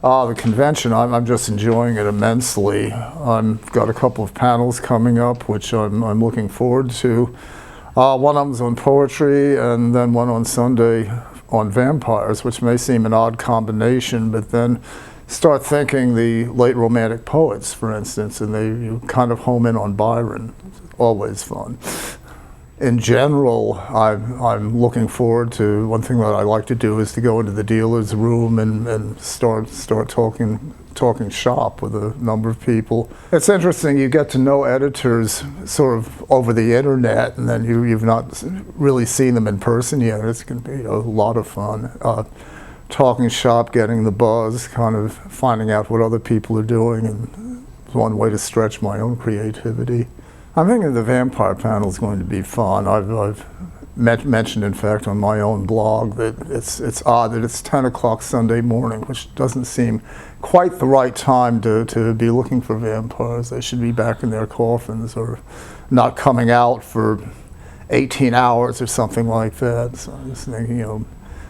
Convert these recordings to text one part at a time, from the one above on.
The convention, I'm just enjoying it immensely. I've got a couple of panels coming up, which I'm looking forward to. One of them's on poetry, and then one on Sunday on vampires, which may seem an odd combination, but then start thinking the late Romantic poets, for instance, and you kind of home in on Byron. Always fun. In general, I'm looking forward to, one thing that I like to do is to go into the dealer's room and start talking shop with a number of people. It's interesting, you get to know editors sort of over the internet, and then you've not really seen them in person yet. It's going to be a lot of fun. Talking shop, getting the buzz, kind of finding out what other people are doing, and it's one way to stretch my own creativity. I'm thinking the vampire panel is going to be fun. I've mentioned, in fact, on my own blog that it's odd that it's 10 o'clock Sunday morning, which doesn't seem quite the right time to be looking for vampires. They should be back in their coffins or not coming out for 18 hours or something like that. So I'm just thinking,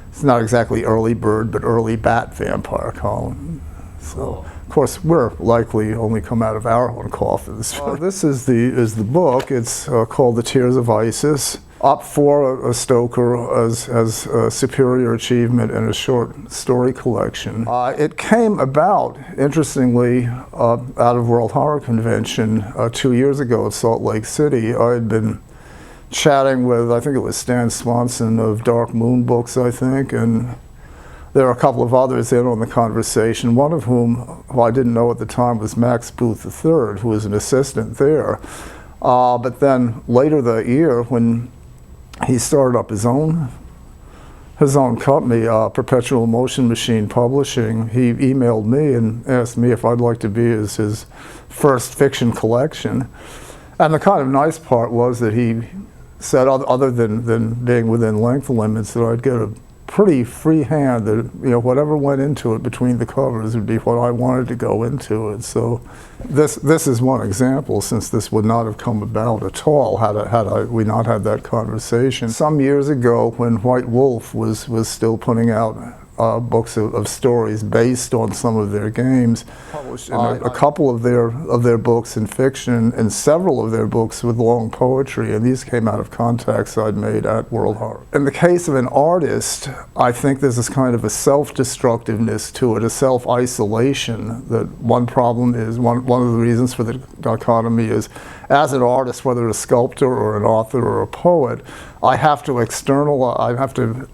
it's not exactly early bird, but early bat vampire column. So, of course, we're likely only come out of our own coffins. This is the book. It's called The Tears of Isis, up for a Stoker as a superior achievement in a short story collection. It came about, interestingly, out of World Horror Convention 2 years ago at Salt Lake City. I had been chatting with, I think it was Stan Swanson of Dark Moon Books, I think, and there are a couple of others in on the conversation, one of whom I didn't know at the time was Max Booth III, who was an assistant there. But then later that year, when he started up his own company, Perpetual Motion Machine Publishing, he emailed me and asked me if I'd like to be his first fiction collection. And the kind of nice part was that he said, other than being within length limits, that I'd get a pretty free hand, that whatever went into it between the covers would be what I wanted to go into it. So this is one example, since this would not have come about at all had we not had that conversation. Some years ago, when White Wolf was still putting out books of stories based on some of their games, published a couple of their books in fiction and several of their books with long poetry, and these came out of contacts I'd made at World Horror. In the case of an artist, I think there's this kind of a self-destructiveness to it, a self-isolation. That one problem is, one of the reasons for the dichotomy is, as an artist, whether a sculptor or an author or a poet, I have to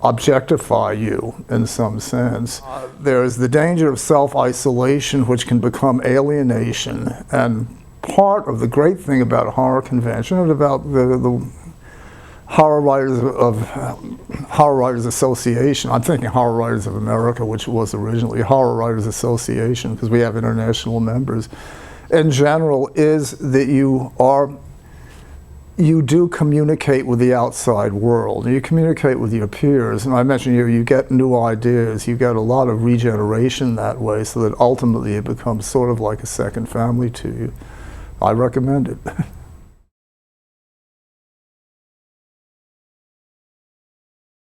objectify you in some sense. There's the danger of self-isolation, which can become alienation. And part of the great thing about a horror convention and about the Horror Writers Association, I'm thinking Horror Writers of America, which was originally Horror Writers Association, because we have international members, in general, is that you do communicate with the outside world. You communicate with your peers, and I mentioned you get new ideas, you get a lot of regeneration that way, so that ultimately it becomes sort of like a second family to you. I recommend it.